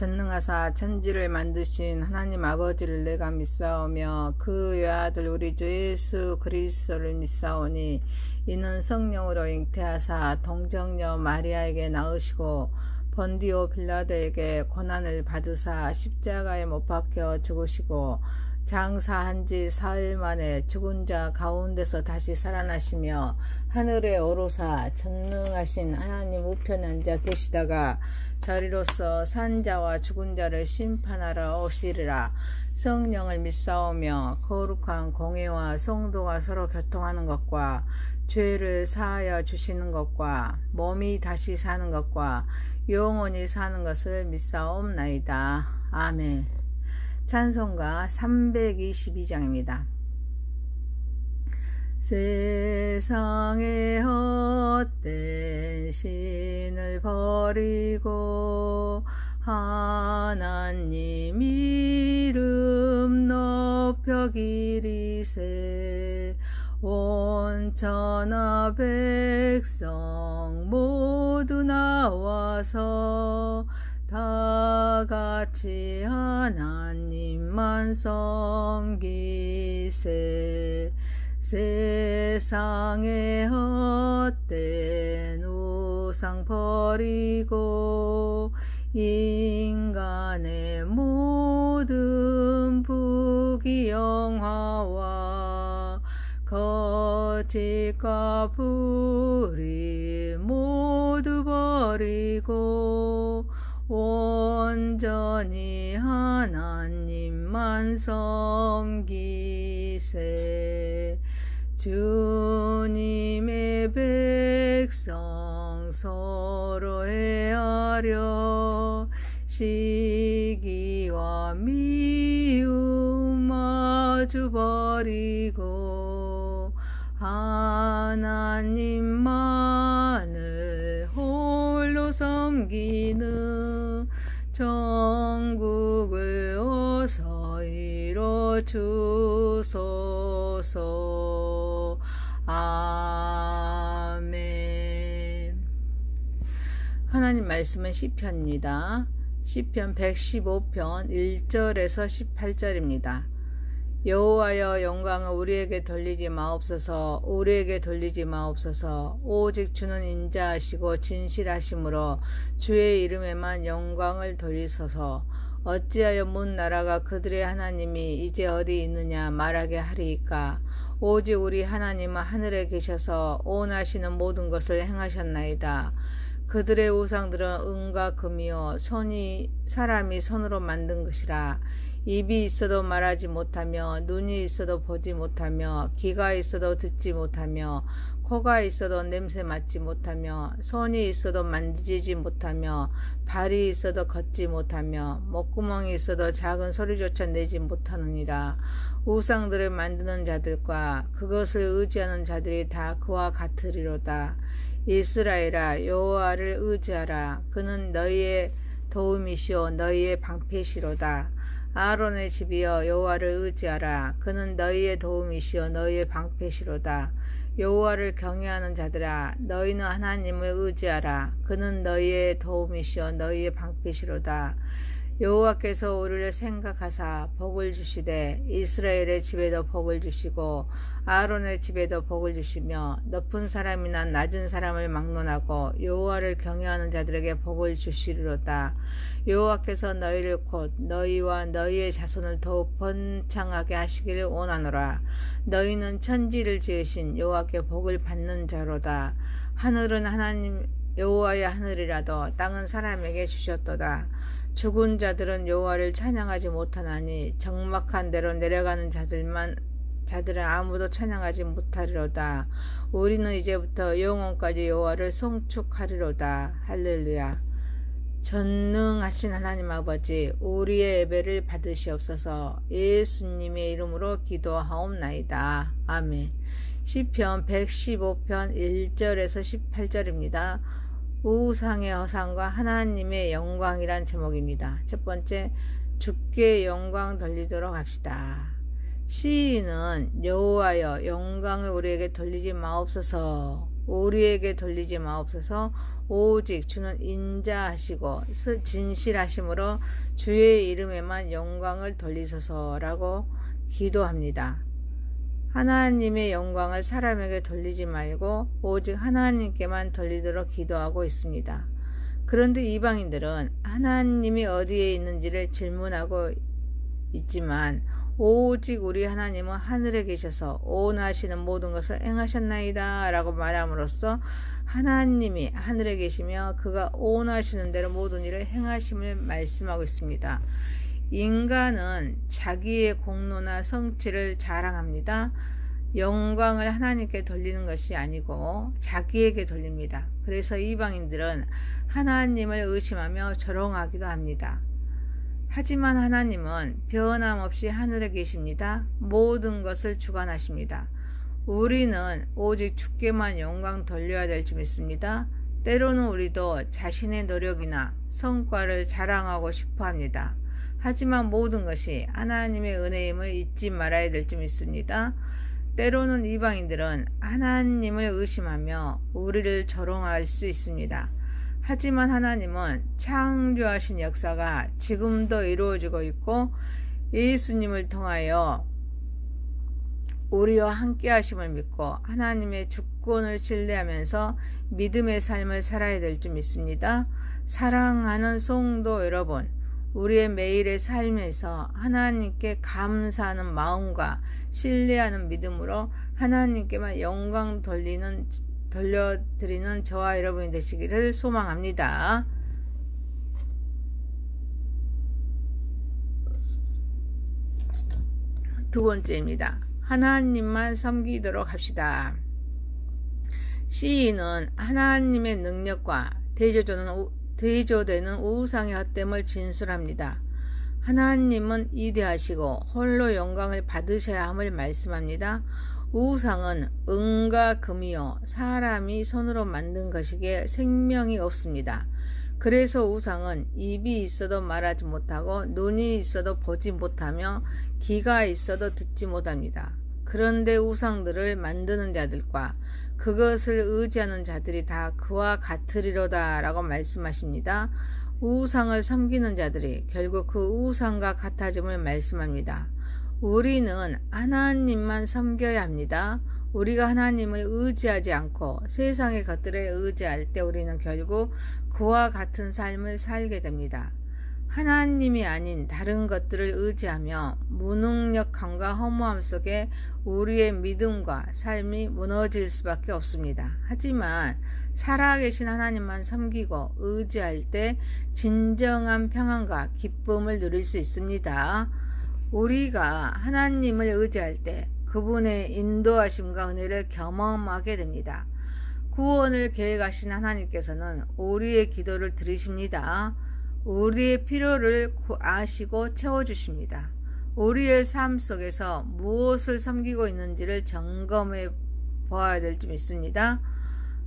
전능하사 천지를 만드신 하나님 아버지를 내가 믿사오며 그 외아들 우리 주 예수 그리스도를 믿사오니 이는 성령으로 잉태하사 동정녀 마리아에게 낳으시고 본디오 빌라도에게 고난을 받으사 십자가에 못 박혀 죽으시고 장사한 지 사흘 만에 죽은 자 가운데서 다시 살아나시며 하늘에 오르사 전능하신 하나님 우편에 앉아 계시다가 저리로서 산 자와 죽은 자를 심판하러 오시리라. 성령을 믿사오며 거룩한 공회와 성도가 서로 교통하는 것과 죄를 사하여 주시는 것과 몸이 다시 사는 것과 영원히 사는 것을 믿사옵나이다. 아멘. 찬송가 322장입니다. 세상의 헛된 신을 버리고 하나님 이름 높여 기리세. 온 천하 백성 모두 나와서 다 같이 하나님만 섬기세. 세상의 헛된 우상 버리고 인간의 모든 부귀영화와 거짓과 불의 모두 버리고 온전히 하나님만 섬기세. 주님의 백성 서로 헤아려 시기와 미움 마주 버리고 하나님만을 홀로 섬기는 천국을 어서 이뤄 주소서. 아멘. 하나님 말씀은 시편입니다. 시편 115편 1절에서 18절입니다. 여호와여 영광을 우리에게 돌리지 마옵소서. 우리에게 돌리지 마옵소서. 오직 주는 인자하시고 진실하심으로 주의 이름에만 영광을 돌리소서. 어찌하여 문 나라가 그들의 하나님이 이제 어디 있느냐 말하게 하리이까. 오직 우리 하나님은 하늘에 계셔서 온하시는 모든 것을 행하셨나이다. 그들의 우상들은 은과 금이요 사람이 손으로 만든 것이라. 입이 있어도 말하지 못하며 눈이 있어도 보지 못하며 귀가 있어도 듣지 못하며 코가 있어도 냄새 맡지 못하며 손이 있어도 만지지 못하며 발이 있어도 걷지 못하며 목구멍이 있어도 작은 소리조차 내지 못하느니라. 우상들을 만드는 자들과 그것을 의지하는 자들이 다 그와 같으리로다. 이스라엘아 여호와를 의지하라. 그는 너희의 도움이시오 너희의 방패시로다. 아론의 집이여 여호와를 의지하라. 그는 너희의 도움이시오 너희의 방패시로다. 여호와를 경외하는 자들아 너희는 하나님을 의지하라. 그는 너희의 도움이시오 너희의 방패시로다. 여호와께서 우리를 생각하사 복을 주시되 이스라엘의 집에도 복을 주시고 아론의 집에도 복을 주시며 높은 사람이나 낮은 사람을 막론하고 여호와를 경외하는 자들에게 복을 주시리로다. 여호와께서 너희를 곧 너희와 너희의 자손을 더욱 번창하게 하시기를 원하노라. 너희는 천지를 지으신 여호와께 복을 받는 자로다. 하늘은 하나님 여호와의 하늘이라도 땅은 사람에게 주셨도다. 죽은 자들은 여호와를 찬양하지 못하나니 적막한 데로 내려가는 자들은 아무도 찬양하지 못하리로다. 우리는 이제부터 영원까지 여호와를 송축하리로다. 할렐루야. 전능하신 하나님 아버지 우리의 예배를 받으시옵소서. 예수님의 이름으로 기도하옵나이다. 아멘. 시편 115편 1절에서 18절입니다. 우상의 허상과 하나님의 영광이란 제목입니다. 첫 번째, 주께 영광 돌리도록 합시다. 시인은 여호와여 영광을 우리에게 돌리지 마옵소서. 우리에게 돌리지 마옵소서. 오직 주는 인자하시고 진실하심으로 주의 이름에만 영광을 돌리소서라고 기도합니다. 하나님의 영광을 사람에게 돌리지 말고 오직 하나님께만 돌리도록 기도하고 있습니다. 그런데 이방인들은 하나님이 어디에 있는지를 질문하고 있지만 오직 우리 하나님은 하늘에 계셔서 온하시는 모든 것을 행하셨나이다 라고 말함으로써 하나님이 하늘에 계시며 그가 온하시는 대로 모든 일을 행하심을 말씀하고 있습니다. 인간은 자기의 공로나 성취를 자랑합니다. 영광을 하나님께 돌리는 것이 아니고 자기에게 돌립니다. 그래서 이방인들은 하나님을 의심하며 조롱하기도 합니다. 하지만 하나님은 변함없이 하늘에 계십니다. 모든 것을 주관하십니다. 우리는 오직 주께만 영광 돌려야 될 줄 믿습니다. 때로는 우리도 자신의 노력이나 성과를 자랑하고 싶어 합니다. 하지만 모든 것이 하나님의 은혜임을 잊지 말아야 될 줄 믿습니다. 때로는 이방인들은 하나님을 의심하며 우리를 조롱할 수 있습니다. 하지만 하나님은 창조하신 역사가 지금도 이루어지고 있고 예수님을 통하여 우리와 함께 하심을 믿고 하나님의 주권을 신뢰하면서 믿음의 삶을 살아야 될 줄 믿습니다. 사랑하는 성도 여러분, 우리의 매일의 삶에서 하나님께 감사하는 마음과 신뢰하는 믿음으로 하나님께만 영광 돌려드리는 저와 여러분이 되시기를 소망합니다. 두 번째입니다. 하나님만 섬기도록 합시다. 시인은 하나님의 능력과 대조되는 우상의 헛됨을 진술합니다. 하나님은 이대하시고 홀로 영광을 받으셔야 함을 말씀합니다. 우상은 은과 금이요 사람이 손으로 만든 것이기에 생명이 없습니다. 그래서 우상은 입이 있어도 말하지 못하고 눈이 있어도 보지 못하며 귀가 있어도 듣지 못합니다. 그런데 우상들을 만드는 자들과 그것을 의지하는 자들이 다 그와 같으리로다 라고 말씀하십니다. 우상을 섬기는 자들이 결국 그 우상과 같아짐을 말씀합니다. 우리는 하나님만 섬겨야 합니다. 우리가 하나님을 의지하지 않고 세상의 것들에 의지할 때 우리는 결국 그와 같은 삶을 살게 됩니다. 하나님이 아닌 다른 것들을 의지하며 무능력함과 허무함 속에 우리의 믿음과 삶이 무너질 수밖에 없습니다. 하지만 살아계신 하나님만 섬기고 의지할 때 진정한 평안과 기쁨을 누릴 수 있습니다. 우리가 하나님을 의지할 때 그분의 인도하심과 은혜를 경험하게 됩니다. 구원을 계획하신 하나님께서는 우리의 기도를 들으십니다. 우리의 필요를 아시고 채워주십니다. 우리의 삶 속에서 무엇을 섬기고 있는지를 점검해 보아야 될 줄 믿습니다.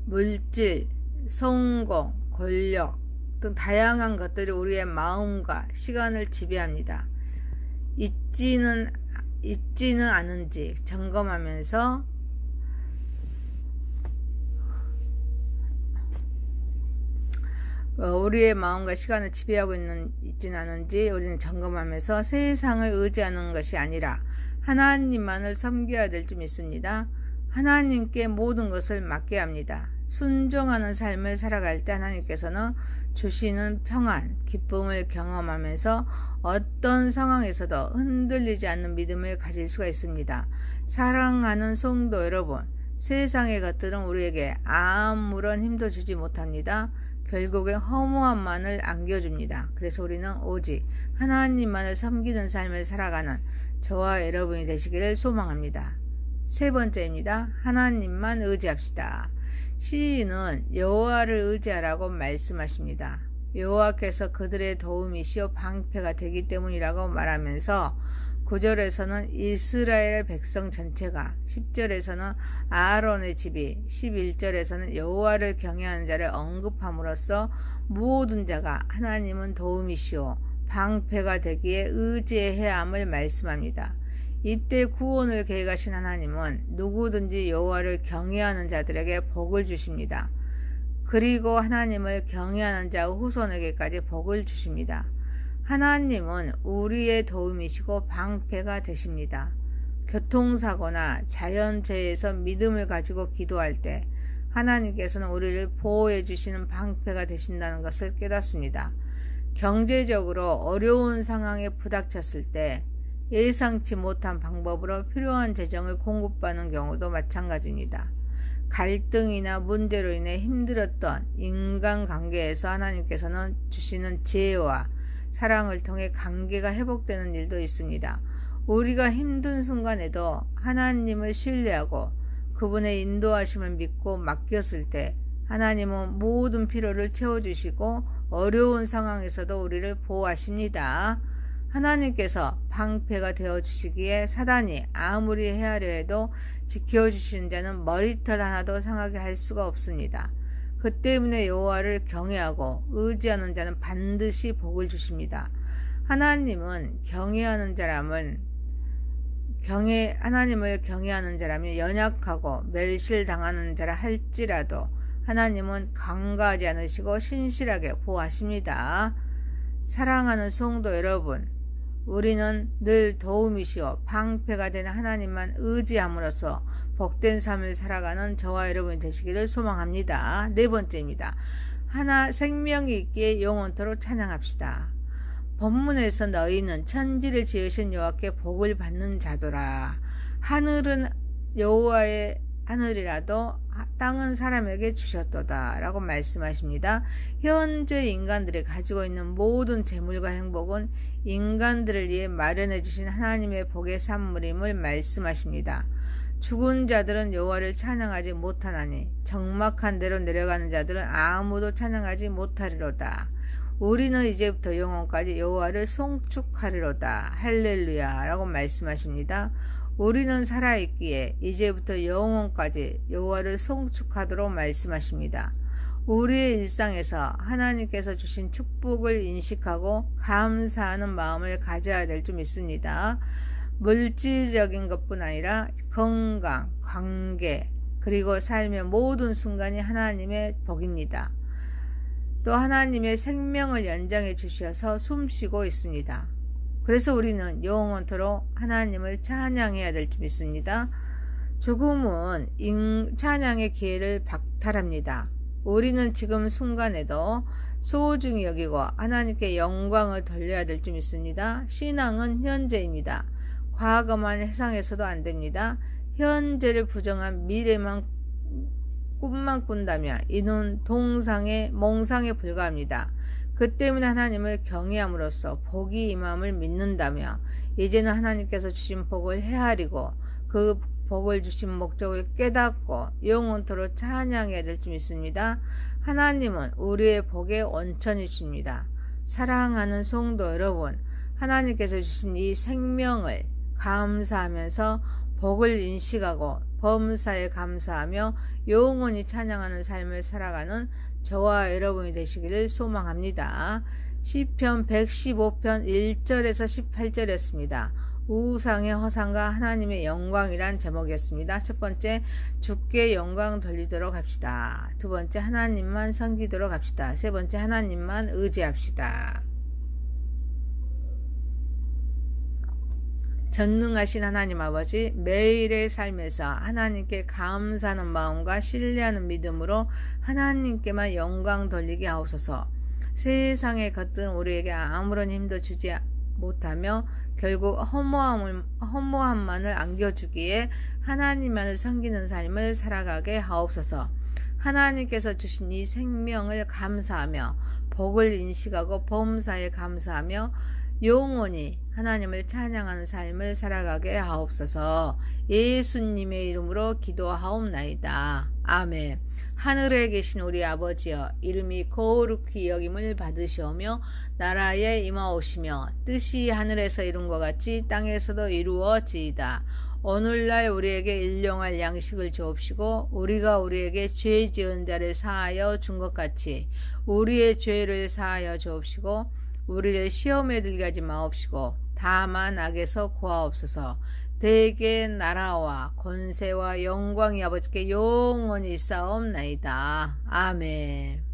물질, 성공, 권력 등 다양한 것들이 우리의 마음과 시간을 지배합니다. 있지는 않은지 점검하면서 우리의 마음과 시간을 지배하고 있지는 않은지 우리는 점검하면서 세상을 의지하는 것이 아니라 하나님만을 섬겨야 될 줄 믿습니다. 하나님께 모든 것을 맡겨야 합니다. 순종하는 삶을 살아갈 때 하나님께서는 주시는 평안, 기쁨을 경험하면서 어떤 상황에서도 흔들리지 않는 믿음을 가질 수가 있습니다. 사랑하는 성도 여러분, 세상의 것들은 우리에게 아무런 힘도 주지 못합니다. 결국엔 허무함만을 안겨줍니다. 그래서 우리는 오직 하나님만을 섬기는 삶을 살아가는 저와 여러분이 되시기를 소망합니다. 세 번째입니다. 하나님만 의지합시다. 시인은 여호와를 의지하라고 말씀하십니다. 여호와께서 그들의 도움이시요 방패가 되기 때문이라고 말하면서 9절에서는 이스라엘 백성 전체가, 10절에서는 아론의 집이, 11절에서는 여호와를 경외하는 자를 언급함으로써 모든 자가 하나님은 도움이시오 방패가 되기에 의지해야 함을 말씀합니다. 이때 구원을 계획하신 하나님은 누구든지 여호와를 경외하는 자들에게 복을 주십니다. 그리고 하나님을 경외하는 자 후손에게까지 복을 주십니다. 하나님은 우리의 도움이시고 방패가 되십니다. 교통사고나 자연재해에서 믿음을 가지고 기도할 때 하나님께서는 우리를 보호해 주시는 방패가 되신다는 것을 깨닫습니다. 경제적으로 어려운 상황에 부닥쳤을 때 예상치 못한 방법으로 필요한 재정을 공급받는 경우도 마찬가지입니다. 갈등이나 문제로 인해 힘들었던 인간관계에서 하나님께서는 주시는 지혜와 사랑을 통해 관계가 회복되는 일도 있습니다. 우리가 힘든 순간에도 하나님을 신뢰하고 그분의 인도하심을 믿고 맡겼을 때 하나님은 모든 필요를 채워주시고 어려운 상황에서도 우리를 보호하십니다. 하나님께서 방패가 되어주시기에 사단이 아무리 헤아려 해도 지켜주시는 자는 머리털 하나도 상하게 할 수가 없습니다. 그 때문에 여호와를 경외하고 의지하는 자는 반드시 복을 주십니다. 하나님을 경외하는 자라면 연약하고 멸실당하는 자라 할지라도 하나님은 강가하지 않으시고 신실하게 보호하십니다. 사랑하는 성도 여러분, 우리는 늘 도움이시오 방패가 되는 하나님만 의지함으로써 복된 삶을 살아가는 저와 여러분이 되시기를 소망합니다. 네 번째입니다. 생명이 있기에 영원토록 찬양합시다. 본문에서 너희는 천지를 지으신 여호와께 복을 받는 자도라. 하늘은 여호와의 하늘이라도 땅은 사람에게 주셨도다 라고 말씀하십니다. 현재 인간들이 가지고 있는 모든 재물과 행복은 인간들을 위해 마련해 주신 하나님의 복의 산물임을 말씀하십니다. 죽은 자들은 여호와를 찬양하지 못하나니 적막한 데로 내려가는 자들은 아무도 찬양하지 못하리로다. 우리는 이제부터 영원까지 여호와를 송축하리로다. 할렐루야 라고 말씀하십니다. 우리는 살아있기에 이제부터 영원까지 여호와를 송축하도록 말씀하십니다. 우리의 일상에서 하나님께서 주신 축복을 인식하고 감사하는 마음을 가져야 될 줄 믿습니다. 물질적인 것뿐 아니라 건강, 관계, 그리고 삶의 모든 순간이 하나님의 복입니다. 또 하나님의 생명을 연장해 주셔서 숨쉬고 있습니다. 그래서 우리는 영원토록 하나님을 찬양해야 될 줄 믿습니다. 죽음은 찬양의 기회를 박탈합니다. 우리는 지금 순간에도 소중히 여기고 하나님께 영광을 돌려야 될 줄 믿습니다. 신앙은 현재입니다. 과거만 회상해서도 안 됩니다. 현재를 부정한 미래만 꿈만 꾼다면 이는 몽상에 불과합니다. 그 때문에 하나님을 경외함으로써 복이 임함을 믿는다며 이제는 하나님께서 주신 복을 헤아리고 그 복을 주신 목적을 깨닫고 영원토록 찬양해야 될 줄 믿습니다. 하나님은 우리의 복의 원천이십니다. 사랑하는 성도 여러분, 하나님께서 주신 이 생명을 감사하면서 복을 인식하고 범사에 감사하며 영원히 찬양하는 삶을 살아가는 저와 여러분이 되시기를 소망합니다. 시편 115편 1절에서 18절이었습니다. 우상의 허상과 하나님의 영광이란 제목이었습니다. 첫 번째, 주께 영광 돌리도록 합시다. 두 번째, 하나님만 섬기도록 합시다. 세 번째, 하나님만 의지합시다. 전능하신 하나님 아버지, 매일의 삶에서 하나님께 감사하는 마음과 신뢰하는 믿음으로 하나님께만 영광 돌리게 하옵소서. 세상의 것들은 우리에게 아무런 힘도 주지 못하며 결국 허무함만을 안겨주기에 하나님만을 섬기는 삶을 살아가게 하옵소서. 하나님께서 주신 이 생명을 감사하며 복을 인식하고 범사에 감사하며 영원히 하나님을 찬양하는 삶을 살아가게 하옵소서. 예수님의 이름으로 기도하옵나이다. 아멘. 하늘에 계신 우리 아버지여, 이름이 거룩히 여김을 받으시오며 나라에 임하오시며 뜻이 하늘에서 이룬 것 같이 땅에서도 이루어지이다. 오늘날 우리에게 일용할 양식을 주옵시고 우리가 우리에게 죄 지은 자를 사하여 준 것 같이 우리의 죄를 사하여 주옵시고 우리를 시험에 들게 하지 마옵시고 다만 악에서 구하옵소서. 대개 나라와 권세와 영광이 아버지께 영원히 있사옵나이다. 아멘.